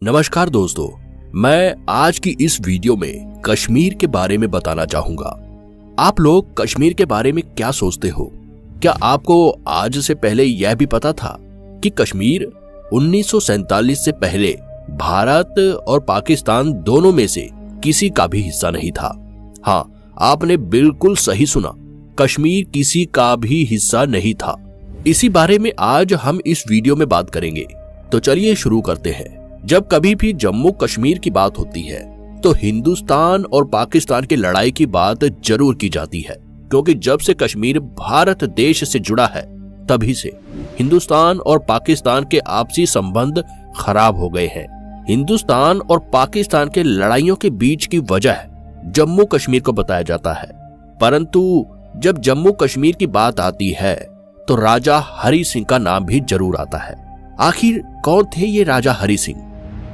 नमस्कार दोस्तों, मैं आज की इस वीडियो में कश्मीर के बारे में बताना चाहूंगा। आप लोग कश्मीर के बारे में क्या सोचते हो? क्या आपको आज से पहले यह भी पता था कि कश्मीर 1947 से पहले भारत और पाकिस्तान दोनों में से किसी का भी हिस्सा नहीं था? हाँ, आपने बिल्कुल सही सुना, कश्मीर किसी का भी हिस्सा नहीं था। इसी बारे में आज हम इस वीडियो में बात करेंगे। तो चलिए शुरू करते हैं। जब कभी भी जम्मू कश्मीर की बात होती है तो हिंदुस्तान और पाकिस्तान की लड़ाई की बात जरूर की जाती है, क्योंकि जब से कश्मीर भारत देश से जुड़ा है तभी से हिंदुस्तान और पाकिस्तान के आपसी संबंध खराब हो गए हैं। हिंदुस्तान और पाकिस्तान के लड़ाइयों के बीच की वजह जम्मू कश्मीर को बताया जाता है, परंतु जब जम्मू कश्मीर की बात आती है तो राजा हरि सिंह का नाम भी जरूर आता है। आखिर कौन थे ये राजा हरि सिंह?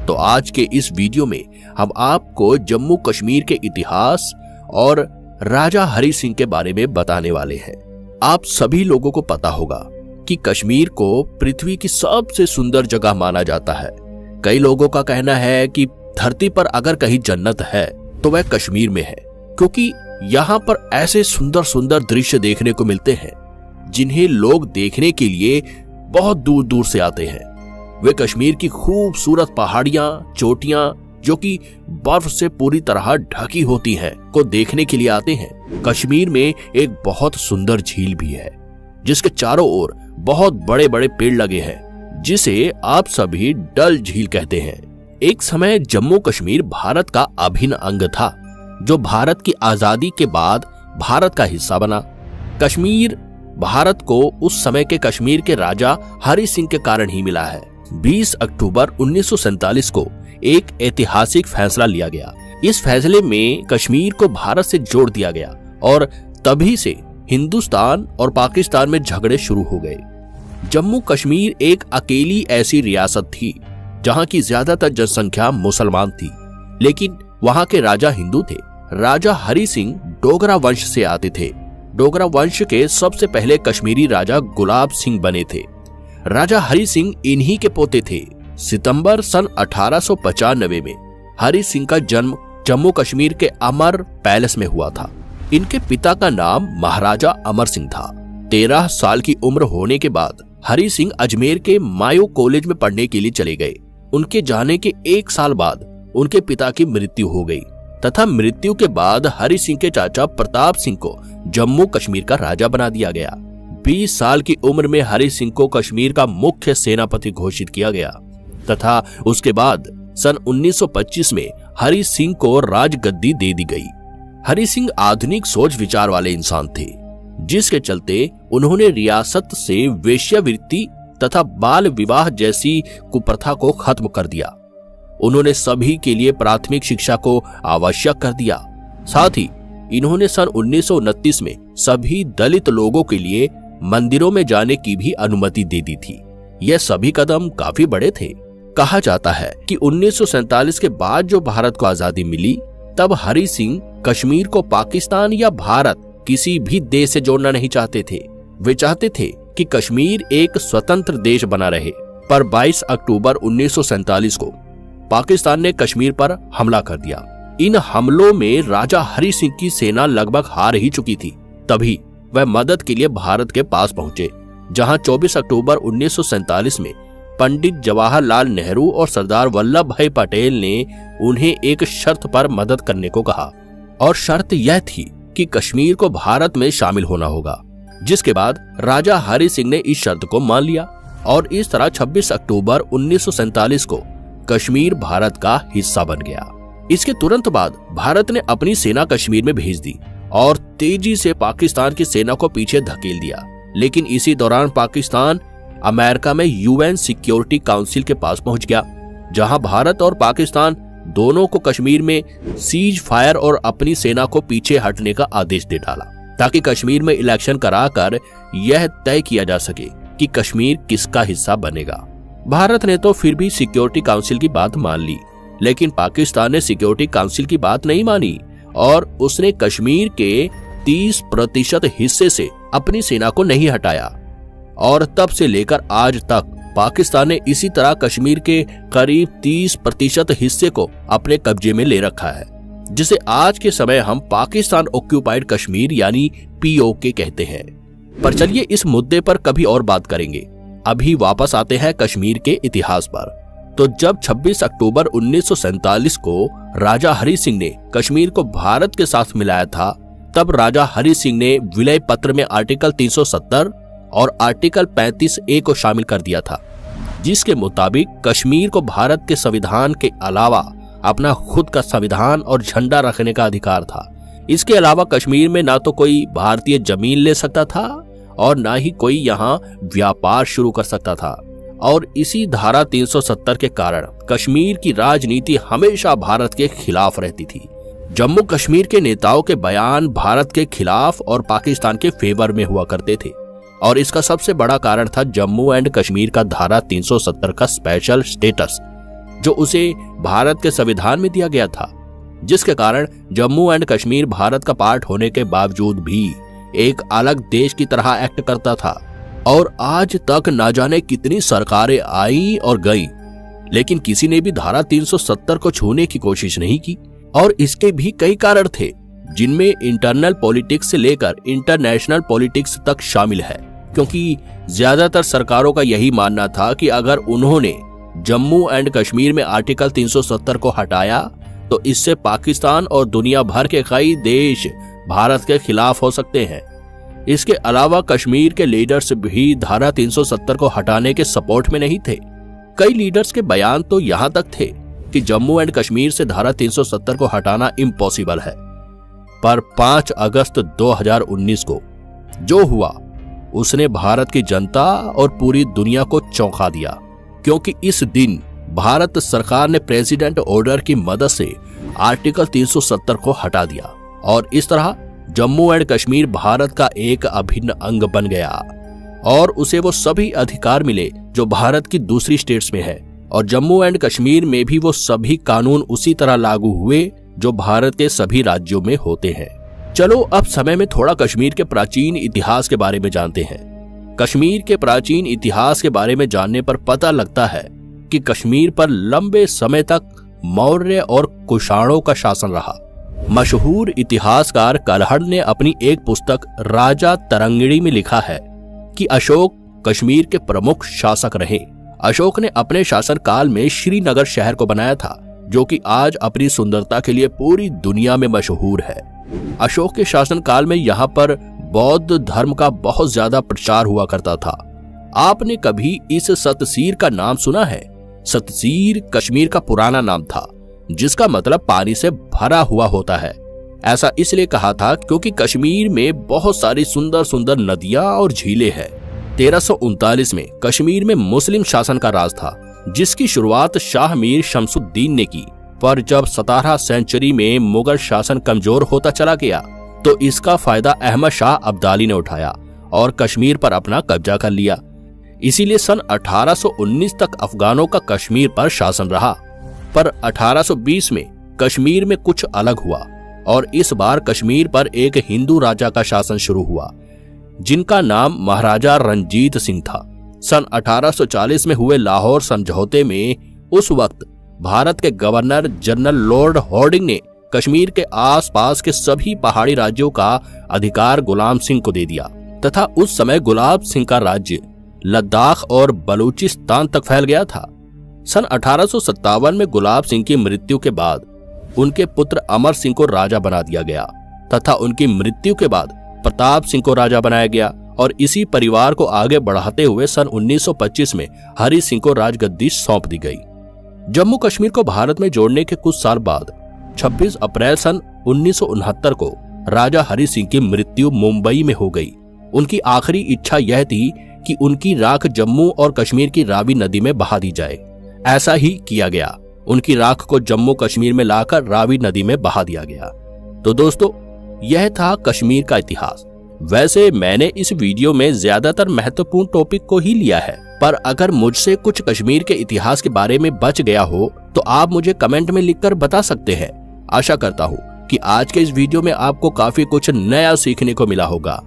तो आज के इस वीडियो में हम आपको जम्मू कश्मीर के इतिहास और राजा हरि सिंह के बारे में बताने वाले हैं। आप सभी लोगों को पता होगा कि कश्मीर को पृथ्वी की सबसे सुंदर जगह माना जाता है। कई लोगों का कहना है कि धरती पर अगर कहीं जन्नत है तो वह कश्मीर में है, क्योंकि यहाँ पर ऐसे सुंदर सुंदर दृश्य देखने को मिलते हैं जिन्हें लोग देखने के लिए बहुत दूर दूर से आते हैं। वे कश्मीर की खूबसूरत पहाड़ियां, चोटियां जो कि बर्फ से पूरी तरह ढकी होती हैं, को देखने के लिए आते हैं। कश्मीर में एक बहुत सुंदर झील भी है जिसके चारों ओर बहुत बड़े बड़े पेड़ लगे हैं, जिसे आप सभी डल झील कहते हैं। एक समय जम्मू कश्मीर भारत का अभिन्न अंग था, जो भारत की आजादी के बाद भारत का हिस्सा बना। कश्मीर भारत को उस समय के कश्मीर के राजा हरि सिंह के कारण ही मिला है। 20 अक्टूबर 1947 को एक ऐतिहासिक फैसला लिया गया। इस फैसले में कश्मीर को भारत से जोड़ दिया गया और तभी से हिंदुस्तान और पाकिस्तान में झगड़े शुरू हो गए। जम्मू कश्मीर एक अकेली ऐसी रियासत थी जहां की ज्यादातर जनसंख्या मुसलमान थी, लेकिन वहां के राजा हिंदू थे। राजा हरि सिंह डोगरा वंश से आते थे। डोगरा वंश के सबसे पहले कश्मीरी राजा गुलाब सिंह बने थे। राजा हरि सिंह इन्हीं के पोते थे। सितंबर सन 1895 में हरि सिंह का जन्म जम्मू कश्मीर के अमर पैलेस में हुआ था। इनके पिता का नाम महाराजा अमर सिंह था। 13 साल की उम्र होने के बाद हरि सिंह अजमेर के मायो कॉलेज में पढ़ने के लिए चले गए। उनके जाने के 1 साल बाद उनके पिता की मृत्यु हो गई तथा मृत्यु के बाद हरि सिंह के चाचा प्रताप सिंह को जम्मू कश्मीर का राजा बना दिया गया। 20 साल की उम्र में हरि सिंह को कश्मीर का मुख्य सेनापति घोषित किया गया तथा उसके बाद सन 1925 में हरि सिंह को राजगद्दी दे दी गई। हरि सिंह आधुनिक सोच विचार वाले इंसान थे, जिसके चलते उन्होंने रियासत से वेश्यावृत्ति तथा बाल विवाह जैसी कुप्रथा को खत्म कर दिया। उन्होंने सभी के लिए प्राथमिक शिक्षा को आवश्यक कर दिया। साथ ही इन्होंने सन 1929 में सभी दलित लोगों के लिए मंदिरों में जाने की भी अनुमति दे दी थी। यह सभी कदम काफी बड़े थे। कहा जाता है कि 1947 के बाद जो भारत को आजादी मिली, तब हरि सिंह कश्मीर को पाकिस्तान या भारत किसी भी देश से जोड़ना नहीं चाहते थे। वे चाहते थे कि कश्मीर एक स्वतंत्र देश बना रहे। पर 22 अक्टूबर 1947 को पाकिस्तान ने कश्मीर पर हमला कर दिया। इन हमलों में राजा हरि सिंह की सेना लगभग हार ही चुकी थी। तभी वह मदद के लिए भारत के पास पहुंचे, जहां 24 अक्टूबर 1947 में पंडित जवाहरलाल नेहरू और सरदार वल्लभ भाई पटेल ने उन्हें एक शर्त पर मदद करने को कहा, और शर्त यह थी कि कश्मीर को भारत में शामिल होना होगा। जिसके बाद राजा हरि सिंह ने इस शर्त को मान लिया और इस तरह 26 अक्टूबर 1947 को कश्मीर भारत का हिस्सा बन गया। इसके तुरंत बाद भारत ने अपनी सेना कश्मीर में भेज दी और तेजी से पाकिस्तान की सेना को पीछे धकेल दिया। लेकिन इसी दौरान पाकिस्तान अमेरिका में यूएन सिक्योरिटी काउंसिल के पास पहुंच गया, जहां भारत और पाकिस्तान दोनों को कश्मीर में सीज फायर और अपनी सेना को पीछे हटने का आदेश दे डाला, ताकि कश्मीर में इलेक्शन कराकर यह तय किया जा सके कि कश्मीर किसका हिस्सा बनेगा। भारत ने तो फिर भी सिक्योरिटी काउंसिल की बात मान ली, लेकिन पाकिस्तान ने सिक्योरिटी काउंसिल की बात नहीं मानी और उसने कश्मीर के 30% हिस्से से अपनी सेना को नहीं हटाया। और तब से लेकर आज तक पाकिस्तान ने इसी तरह कश्मीर के करीब 30% हिस्से को अपने कब्जे में ले रखा है, जिसे आज के समय हम पाकिस्तान ऑक्यूपाइड कश्मीर यानी POK कहते हैं। पर चलिए इस मुद्दे पर कभी और बात करेंगे। अभी वापस आते हैं कश्मीर के इतिहास पर। तो जब 26 अक्टूबर 1947 को राजा हरि सिंह ने कश्मीर को भारत के साथ मिलाया था, तब राजा हरि सिंह ने विलय पत्र में आर्टिकल 370 और आर्टिकल 35A को शामिल कर दिया था, जिसके मुताबिक कश्मीर को भारत के संविधान के अलावा अपना खुद का संविधान और झंडा रखने का अधिकार था। इसके अलावा कश्मीर में ना तो कोई भारतीय जमीन ले सकता था और ना ही कोई यहाँ व्यापार शुरू कर सकता था। और इसी धारा 370 के कारण कश्मीर की राजनीति हमेशा भारत के खिलाफ रहती थी। जम्मू कश्मीर के नेताओं के बयान भारत के खिलाफ और पाकिस्तान के फेवर में हुआ करते थे, और इसका सबसे बड़ा कारण था जम्मू एंड कश्मीर का धारा 370 का स्पेशल स्टेटस, जो उसे भारत के संविधान में दिया गया था, जिसके कारण जम्मू एंड कश्मीर भारत का पार्ट होने के बावजूद भी एक अलग देश की तरह एक्ट करता था। और आज तक ना जाने कितनी सरकारें आई और गईं, लेकिन किसी ने भी धारा 370 को छूने की कोशिश नहीं की। और इसके भी कई कारण थे, जिनमें इंटरनल पॉलिटिक्स से लेकर इंटरनेशनल पॉलिटिक्स तक शामिल है, क्योंकि ज्यादातर सरकारों का यही मानना था कि अगर उन्होंने जम्मू एंड कश्मीर में आर्टिकल 370 को हटाया तो इससे पाकिस्तान और दुनिया भर के कई देश भारत के खिलाफ हो सकते हैं। इसके अलावा कश्मीर के लीडर्स भी धारा 370 को हटाने के सपोर्ट में नहीं थे। कई लीडर्स के बयान तो यहां तक थे कि जम्मू एंड कश्मीर से धारा 370 को हटाना इम्पॉसिबल है। पर 5 अगस्त 2019 को जो हुआ उसने भारत की जनता और पूरी दुनिया को चौंका दिया, क्योंकि इस दिन भारत सरकार ने प्रेसिडेंट ऑर्डर की मदद से आर्टिकल 370 को हटा दिया और इस तरह जम्मू एंड कश्मीर भारत का एक अभिन्न अंग बन गया और उसे वो सभी अधिकार मिले जो भारत की दूसरी स्टेट्स में है, और जम्मू एंड कश्मीर में भी वो सभी कानून उसी तरह लागू हुए जो भारत के सभी राज्यों में होते हैं। चलो अब समय में थोड़ा कश्मीर के प्राचीन इतिहास के बारे में जानते हैं। कश्मीर के प्राचीन इतिहास के बारे में जानने पर पता लगता है कि कश्मीर पर लंबे समय तक मौर्य और कुषाणों का शासन रहा। मशहूर इतिहासकार कलहड़ ने अपनी एक पुस्तक राजा तरंगिणी में लिखा है कि अशोक कश्मीर के प्रमुख शासक रहे। अशोक ने अपने शासन काल में श्रीनगर शहर को बनाया था, जो कि आज अपनी सुंदरता के लिए पूरी दुनिया में मशहूर है। अशोक के शासन काल में यहाँ पर बौद्ध धर्म का बहुत ज्यादा प्रचार हुआ करता था। आपने कभी इस सतसीर का नाम सुना है? सतसीर कश्मीर का पुराना नाम था, जिसका मतलब पानी से भरा हुआ होता है। ऐसा इसलिए कहा था क्योंकि कश्मीर में बहुत सारी सुंदर सुंदर नदियां और झीलें हैं। 1339 में कश्मीर में मुस्लिम शासन का राज था, जिसकी शुरुआत शाह मीर शमसुद्दीन ने की। पर जब 17वीं सेंचुरी में मुगल शासन कमजोर होता चला गया तो इसका फायदा अहमद शाह अब्दाली ने उठाया और कश्मीर पर अपना कब्जा कर लिया। इसीलिए सन 1819 तक अफगानों का कश्मीर पर शासन रहा। पर 1820 में कश्मीर में कुछ अलग हुआ और इस बार कश्मीर पर एक हिंदू राजा का शासन शुरू हुआ, जिनका नाम महाराजा रंजीत सिंह था। सन 1840 में हुए लाहौर समझौते में उस वक्त भारत के गवर्नर जनरल लॉर्ड हॉर्डिंग ने कश्मीर के आसपास के सभी पहाड़ी राज्यों का अधिकार गुलाम सिंह को दे दिया तथा उस समय गुलाब सिंह का राज्य लद्दाख और बलूचिस्तान तक फैल गया था। सन 1857 में गुलाब सिंह की मृत्यु के बाद उनके पुत्र अमर सिंह को राजा बना दिया गया तथा उनकी मृत्यु के बाद प्रताप सिंह को राजा बनाया गया और इसी परिवार को आगे बढ़ाते हुए सन 1925 में हरि सिंह को राजगद्दी सौंप दी गई। जम्मू कश्मीर को भारत में जोड़ने के कुछ साल बाद 26 अप्रैल सन 1969 को राजा हरि सिंह की मृत्यु मुंबई में हो गई। उनकी आखिरी इच्छा यह थी कि उनकी राख जम्मू और कश्मीर की रावी नदी में बहा दी जाए। ऐसा ही किया गया। उनकी राख को जम्मू कश्मीर में लाकर रावी नदी में बहा दिया गया। तो दोस्तों, यह था कश्मीर का इतिहास। वैसे मैंने इस वीडियो में ज्यादातर महत्वपूर्ण टॉपिक को ही लिया है, पर अगर मुझसे कुछ कश्मीर के इतिहास के बारे में बच गया हो तो आप मुझे कमेंट में लिखकर बता सकते हैं। आशा करता हूँ कि आज के इस वीडियो में आपको काफी कुछ नया सीखने को मिला होगा।